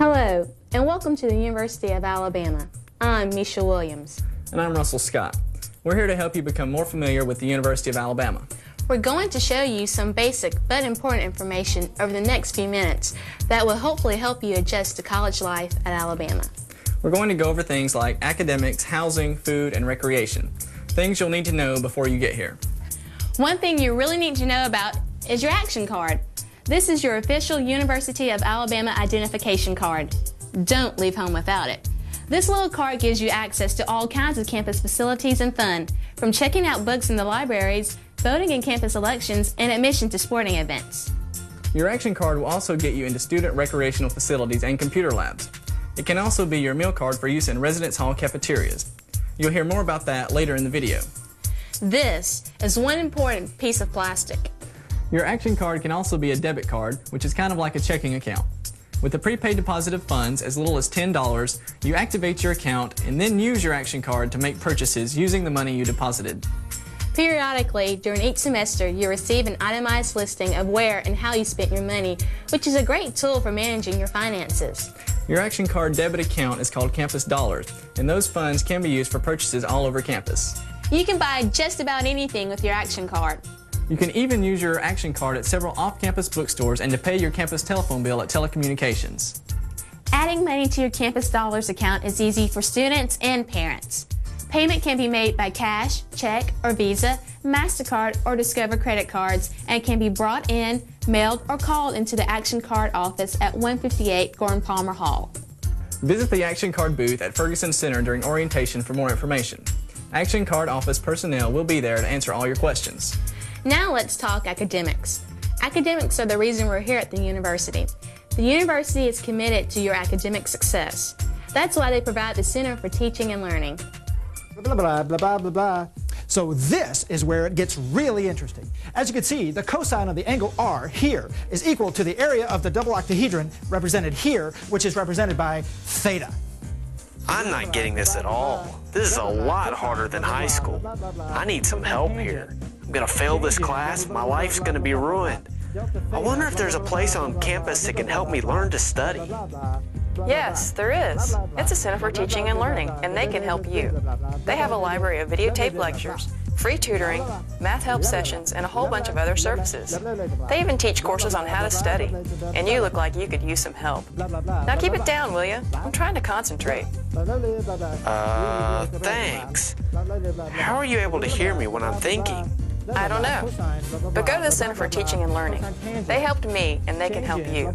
Hello, and welcome to the University of Alabama. I'm Misha Williams. And I'm Russell Scott. We're here to help you become more familiar with the University of Alabama. We're going to show you some basic but important information over the next few minutes that will hopefully help you adjust to college life at Alabama. We're going to go over things like academics, housing, food, and recreation. Things you'll need to know before you get here. One thing you really need to know about is your action card. This is your official University of Alabama identification card. Don't leave home without it. This little card gives you access to all kinds of campus facilities and fun, from checking out books in the libraries, voting in campus elections, and admission to sporting events. Your action card will also get you into student recreational facilities and computer labs. It can also be your meal card for use in residence hall cafeterias. You'll hear more about that later in the video. This is one important piece of plastic. Your action card can also be a debit card, which is kind of like a checking account. With a prepaid deposit of funds as little as $10, you activate your account and then use your action card to make purchases using the money you deposited. Periodically, during each semester, you receive an itemized listing of where and how you spent your money, which is a great tool for managing your finances. Your action card debit account is called Campus Dollars, and those funds can be used for purchases all over campus. You can buy just about anything with your action card. You can even use your action card at several off-campus bookstores and to pay your campus telephone bill at telecommunications. Adding money to your Campus Dollars account is easy for students and parents. Payment can be made by cash, check, or Visa, MasterCard, or Discover credit cards, and can be brought in, mailed, or called into the Action Card office at 158 Gordon Palmer Hall. Visit the Action Card booth at Ferguson Center during orientation for more information. Action Card office personnel will be there to answer all your questions. Now let's talk academics. Academics are the reason we're here at the university. The university is committed to your academic success. That's why they provide the Center for Teaching and Learning. Blah, blah, blah, blah, blah, blah. So this is where it gets really interesting. As you can see, the cosine of the angle R here is equal to the area of the double octahedron represented here, which is represented by theta. I'm not getting this at all. This is a lot harder than high school. I need some help here. I'm gonna fail this class, my life's gonna be ruined. I wonder if there's a place on campus that can help me learn to study. Yes, there is. It's a Center for Teaching and Learning, and they can help you. They have a library of videotape lectures, free tutoring, math help sessions, and a whole bunch of other services. They even teach courses on how to study, and you look like you could use some help. Now keep it down, will you? I'm trying to concentrate. Thanks. How are you able to hear me when I'm thinking? I don't know, but go to the Center for Teaching and Learning. They helped me, and they can help you.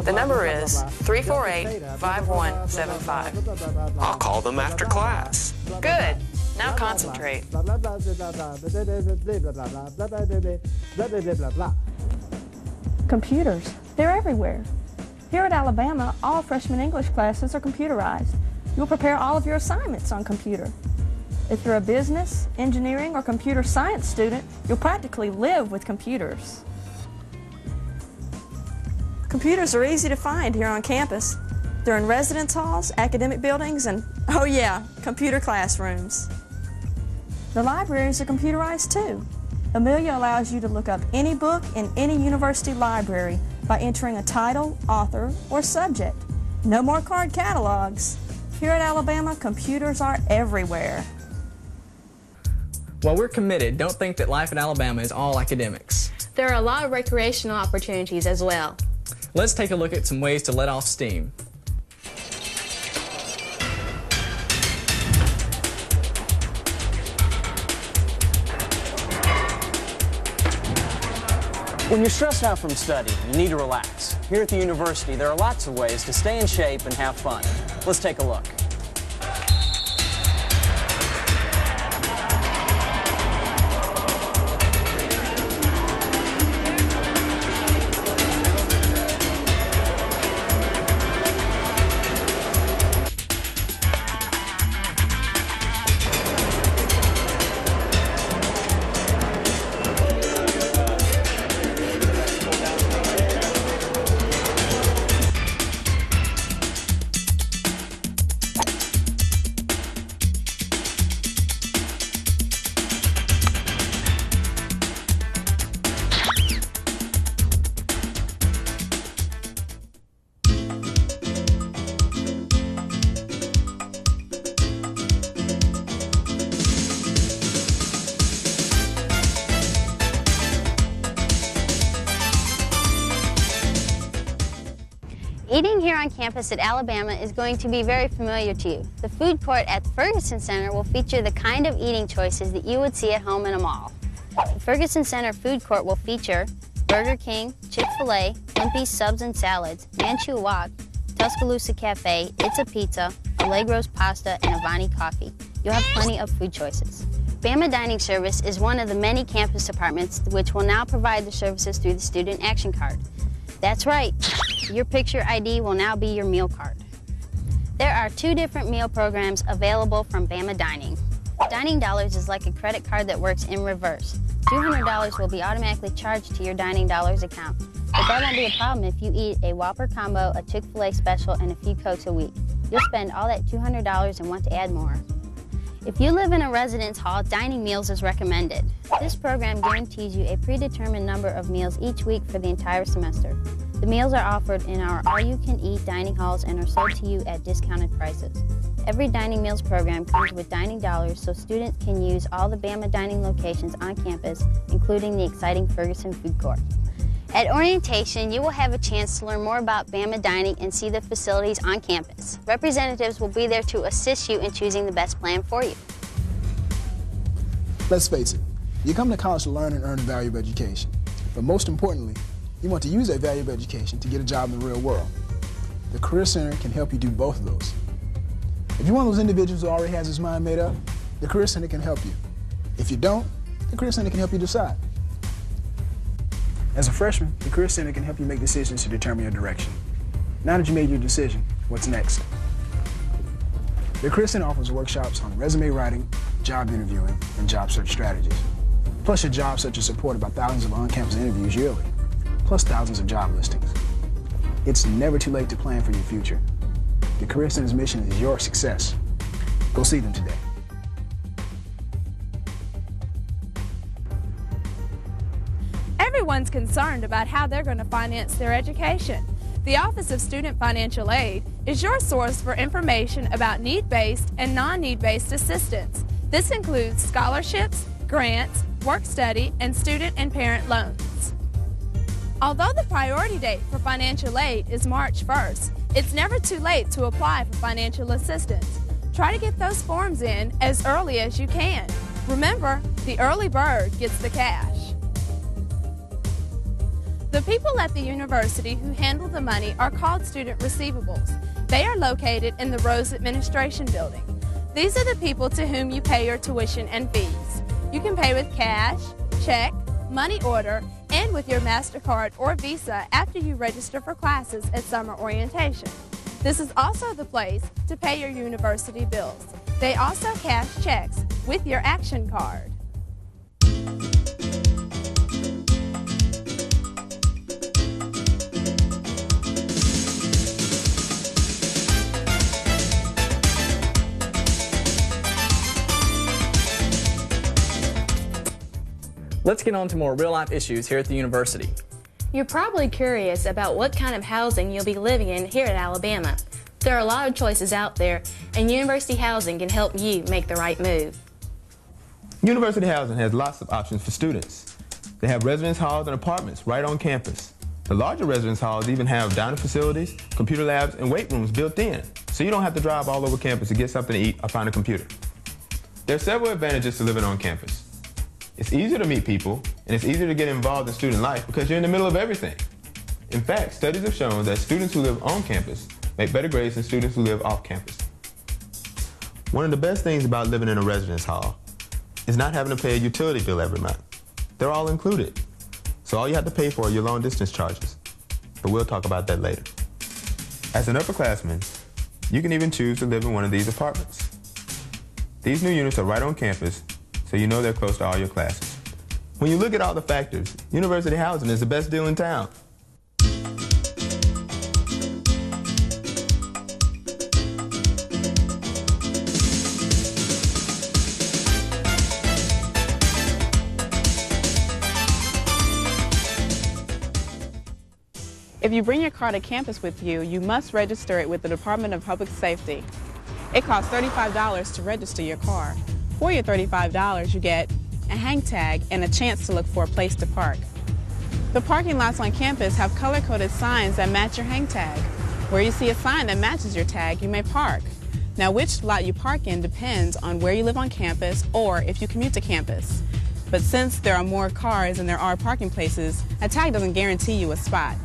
The number is 348-5175. I'll call them after class. Good. Now concentrate. Computers. They're everywhere. Here at Alabama, all freshman English classes are computerized. You'll prepare all of your assignments on computer. If you're a business, engineering, or computer science student, you'll practically live with computers. Computers are easy to find here on campus. They're in residence halls, academic buildings, and, oh yeah, computer classrooms. The libraries are computerized too. Amelia allows you to look up any book in any university library by entering a title, author, or subject. No more card catalogs. Here at Alabama, computers are everywhere. While we're committed, don't think that life at Alabama is all academics. There are a lot of recreational opportunities as well. Let's take a look at some ways to let off steam. When you're stressed out from studying, you need to relax. Here at the university, there are lots of ways to stay in shape and have fun. Let's take a look. Eating here on campus at Alabama is going to be very familiar to you. The food court at the Ferguson Center will feature the kind of eating choices that you would see at home in a mall. The Ferguson Center food court will feature Burger King, Chick-fil-A, Limpy's Subs and Salads, Manchu Wok, Tuscaloosa Cafe, It's a Pizza, Allegro's Pasta, and Avani Coffee. You'll have plenty of food choices. Bama Dining Service is one of the many campus departments which will now provide the services through the Student Action Card. That's right, your picture ID will now be your meal card. There are 2 different meal programs available from Bama Dining. Dining Dollars is like a credit card that works in reverse. $200 will be automatically charged to your Dining Dollars account, but that won't be a problem if you eat a Whopper combo, a Chick-fil-A special, and a few Cokes a week. You'll spend all that $200 and want to add more. If you live in a residence hall, Dining Meals is recommended. This program guarantees you a predetermined number of meals each week for the entire semester. The meals are offered in our all-you-can-eat dining halls and are sold to you at discounted prices. Every Dining Meals program comes with Dining Dollars so students can use all the Bama Dining locations on campus, including the exciting Ferguson Food Court. At orientation, you will have a chance to learn more about Bama Dining and see the facilities on campus. Representatives will be there to assist you in choosing the best plan for you. Let's face it, you come to college to learn and earn a valuable education. But most importantly, you want to use that valuable education to get a job in the real world. The Career Center can help you do both of those. If you're one of those individuals who already has his mind made up, the Career Center can help you. If you don't, the Career Center can help you decide. As a freshman, the Career Center can help you make decisions to determine your direction. Now that you made your decision, what's next? The Career Center offers workshops on resume writing, job interviewing, and job search strategies. Plus, your job search is supported by thousands of on-campus interviews yearly, plus thousands of job listings. It's never too late to plan for your future. The Career Center's mission is your success. Go see them today. Everyone's concerned about how they're going to finance their education. The Office of Student Financial Aid is your source for information about need-based and non-need-based assistance. This includes scholarships, grants, work-study, and student and parent loans. Although the priority date for financial aid is March 1st, it's never too late to apply for financial assistance. Try to get those forms in as early as you can. Remember, the early bird gets the cash. The people at the university who handle the money are called student receivables. They are located in the Rose Administration Building. These are the people to whom you pay your tuition and fees. You can pay with cash, check, money order, and with your MasterCard or Visa after you register for classes at summer orientation. This is also the place to pay your university bills. They also cash checks with your Action Card. Let's get on to more real-life issues here at the university. You're probably curious about what kind of housing you'll be living in here at Alabama. There are a lot of choices out there, and University Housing can help you make the right move. University Housing has lots of options for students. They have residence halls and apartments right on campus. The larger residence halls even have dining facilities, computer labs, and weight rooms built in, so you don't have to drive all over campus to get something to eat or find a computer. There are several advantages to living on campus. It's easier to meet people, and it's easier to get involved in student life because you're in the middle of everything. In fact, studies have shown that students who live on campus make better grades than students who live off campus. One of the best things about living in a residence hall is not having to pay a utility bill every month. They're all included. So all you have to pay for are your long distance charges. But we'll talk about that later. As an upperclassman, you can even choose to live in one of these apartments. These new units are right on campus, so you know they're close to all your classes. When you look at all the factors, University Housing is the best deal in town. If you bring your car to campus with you, you must register it with the Department of Public Safety. It costs $35 to register your car. For your $35, you get a hang tag and a chance to look for a place to park. The parking lots on campus have color-coded signs that match your hang tag. Where you see a sign that matches your tag, you may park. Now, which lot you park in depends on where you live on campus or if you commute to campus. But since there are more cars than there are parking places, a tag doesn't guarantee you a spot.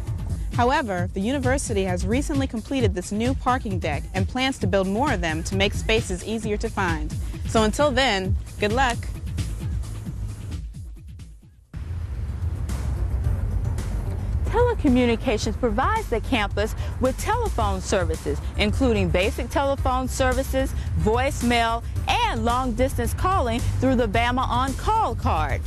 However, the university has recently completed this new parking deck and plans to build more of them to make spaces easier to find. So until then, good luck. Telecommunications provides the campus with telephone services, including basic telephone services, voicemail, and long-distance calling through the Bama On Call card.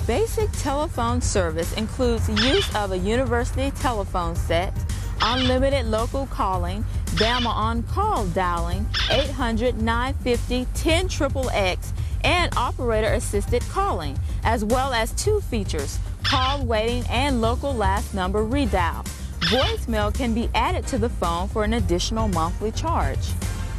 Basic telephone service includes use of a university telephone set, unlimited local calling, Bama On Call dialing, 800-950-10XXX, and operator-assisted calling, as well as two features, call waiting and local last number redial. Voicemail can be added to the phone for an additional monthly charge.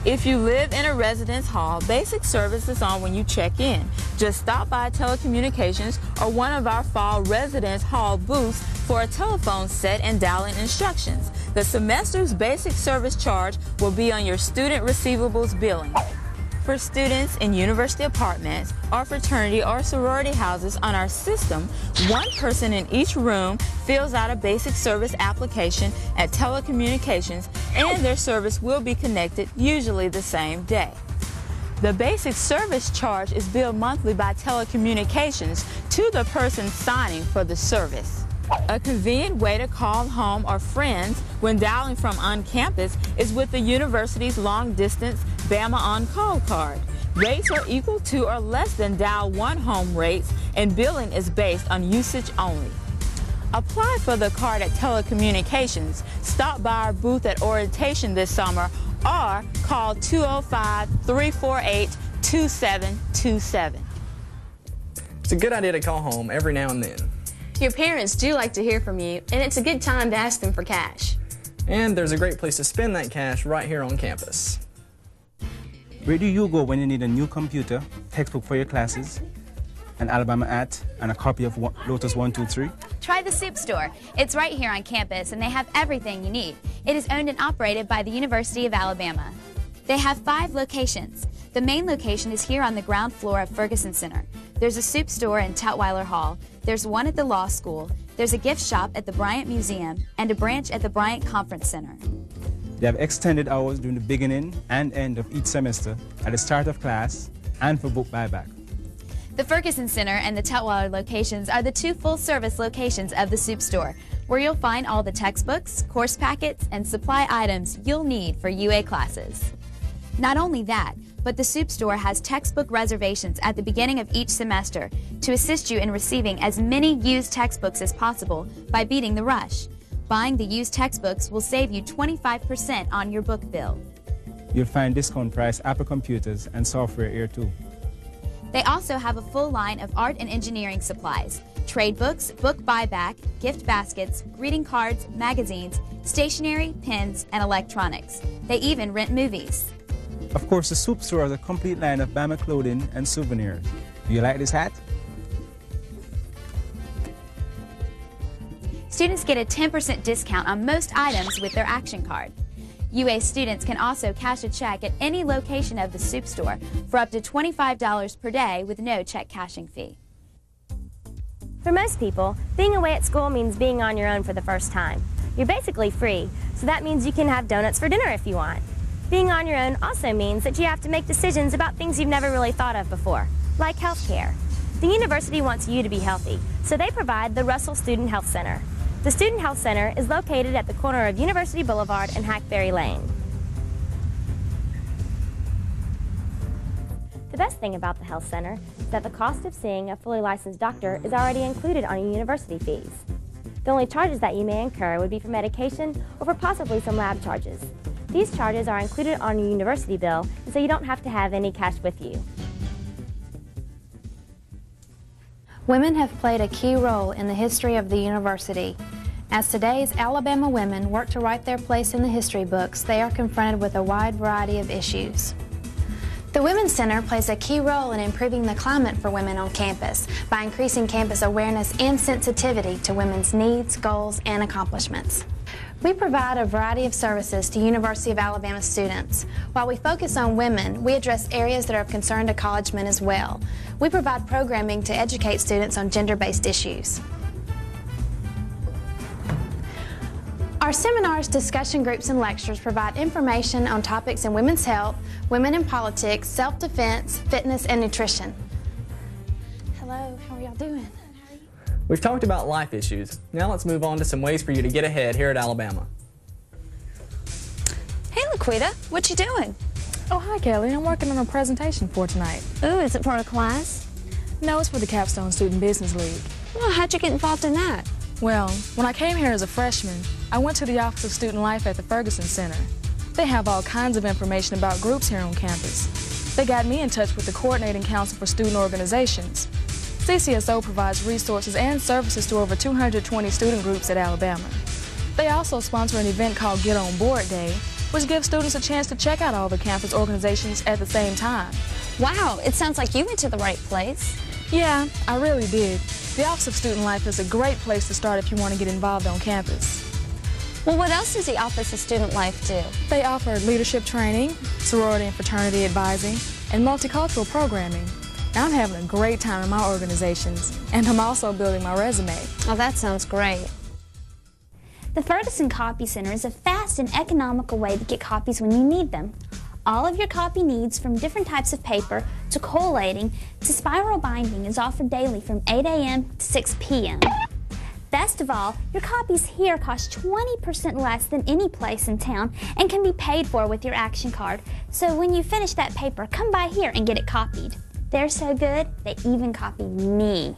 If you live in a residence hall, basic service is on when you check in. Just stop by Telecommunications or one of our fall residence hall booths for a telephone set and dialing instructions. The semester's basic service charge will be on your student receivables billing. For students in university apartments or fraternity or sorority houses on our system, one person in each room fills out a basic service application at Telecommunications, and their service will be connected usually the same day. The basic service charge is billed monthly by Telecommunications to the person signing for the service. A convenient way to call home or friends when dialing from on campus is with the university's long-distance Bama On Call card. Rates are equal to or less than Dial 1 home rates, and billing is based on usage only. Apply for the card at Telecommunications, stop by our booth at orientation this summer, or call 205-348-2727. It's a good idea to call home every now and then. Your parents do like to hear from you, and it's a good time to ask them for cash. And there's a great place to spend that cash right here on campus. Where do you go when you need a new computer, textbook for your classes, an Alabama hat, and a copy of Lotus 123? Try the Soup Store. It's right here on campus, and they have everything you need. It is owned and operated by the University of Alabama. They have 5 locations. The main location is here on the ground floor of Ferguson Center. There's a soup store in Tutwiler Hall. There's one at the law school. There's a gift shop at the Bryant Museum and a branch at the Bryant Conference Center. They have extended hours during the beginning and end of each semester, at the start of class, and for book buyback. The Ferguson Center and the Tutwiler locations are the 2 full-service locations of the Soup Store, where you'll find all the textbooks, course packets, and supply items you'll need for UA classes. Not only that, but the Soup Store has textbook reservations at the beginning of each semester to assist you in receiving as many used textbooks as possible by beating the rush. Buying the used textbooks will save you 25% on your book bill. You'll find discount price Apple computers and software here too. They also have a full line of art and engineering supplies, trade books, book buyback, gift baskets, greeting cards, magazines, stationery, pens, and electronics. They even rent movies. Of course, the Soup Store has a complete line of Bama clothing and souvenirs. Do you like this hat? Students get a 10% discount on most items with their Action Card. UA students can also cash a check at any location of the Soup Store for up to $25 per day with no check cashing fee. For most people, being away at school means being on your own for the first time. You're basically free, so that means you can have donuts for dinner if you want. Being on your own also means that you have to make decisions about things you've never really thought of before, like healthcare. The university wants you to be healthy, so they provide the Russell Student Health Center. The Student Health Center is located at the corner of University Boulevard and Hackberry Lane. The best thing about the Health Center is that the cost of seeing a fully licensed doctor is already included on your university fees. The only charges that you may incur would be for medication or for possibly some lab charges. These charges are included on your university bill, and so you don't have to have any cash with you. Women have played a key role in the history of the university. As today's Alabama women work to write their place in the history books, they are confronted with a wide variety of issues. The Women's Center plays a key role in improving the climate for women on campus by increasing campus awareness and sensitivity to women's needs, goals, and accomplishments. We provide a variety of services to University of Alabama students. While we focus on women, we address areas that are of concern to college men as well. We provide programming to educate students on gender-based issues. Our seminars, discussion groups, and lectures provide information on topics in women's health, women in politics, self-defense, fitness, and nutrition. Hello, how are y'all doing? We've talked about life issues. Now let's move on to some ways for you to get ahead here at Alabama. Hey, Laquita, what you doing? Oh, hi, Kelly. I'm working on a presentation for tonight. Ooh, is it for a class? No, it's for the Capstone Student Business League. Well, how'd you get involved in that? Well, when I came here as a freshman, I went to the Office of Student Life at the Ferguson Center. They have all kinds of information about groups here on campus. They got me in touch with the Coordinating Council for Student Organizations. CCSO provides resources and services to over 220 student groups at Alabama. They also sponsor an event called Get On Board Day, which gives students a chance to check out all the campus organizations at the same time. Wow, it sounds like you went to the right place. Yeah, I really did. The Office of Student Life is a great place to start if you want to get involved on campus. Well, what else does the Office of Student Life do? They offer leadership training, sorority and fraternity advising, and multicultural programming. I'm having a great time in my organizations, and I'm also building my resume. Oh, that sounds great. The Ferguson Copy Center is a fast and economical way to get copies when you need them. All of your copy needs, from different types of paper to collating to spiral binding, is offered daily from 8 a.m. to 6 p.m. Best of all, your copies here cost 20% less than any place in town and can be paid for with your Action card. So when you finish that paper, come by here and get it copied. They're so good, they even copy me.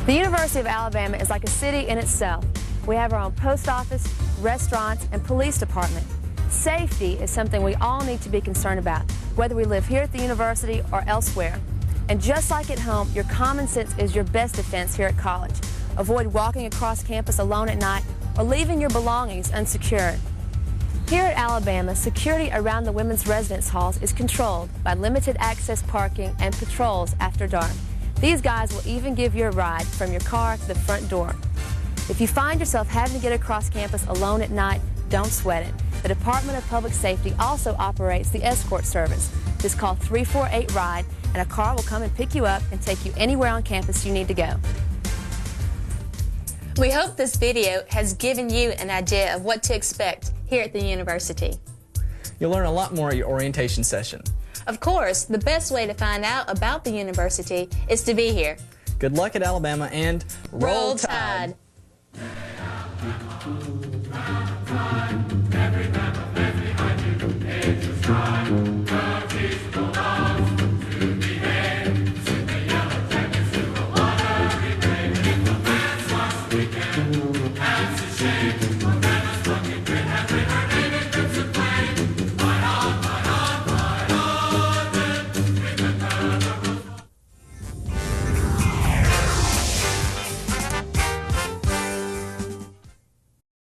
The University of Alabama is like a city in itself. We have our own post office, restaurants, and police department. Safety is something we all need to be concerned about, whether we live here at the university or elsewhere. And just like at home, your common sense is your best defense here at college. Avoid walking across campus alone at night or leaving your belongings unsecured. Here at Alabama, security around the women's residence halls is controlled by limited access parking and patrols after dark. These guys will even give you a ride from your car to the front door. If you find yourself having to get across campus alone at night, don't sweat it. The Department of Public Safety also operates the escort service. Just call 348-RIDE and a car will come and pick you up and take you anywhere on campus you need to go. We hope this video has given you an idea of what to expect here at the university. You'll learn a lot more at your orientation session. Of course, the best way to find out about the university is to be here. Good luck at Alabama and Roll Tide! Every man behind you is a stride.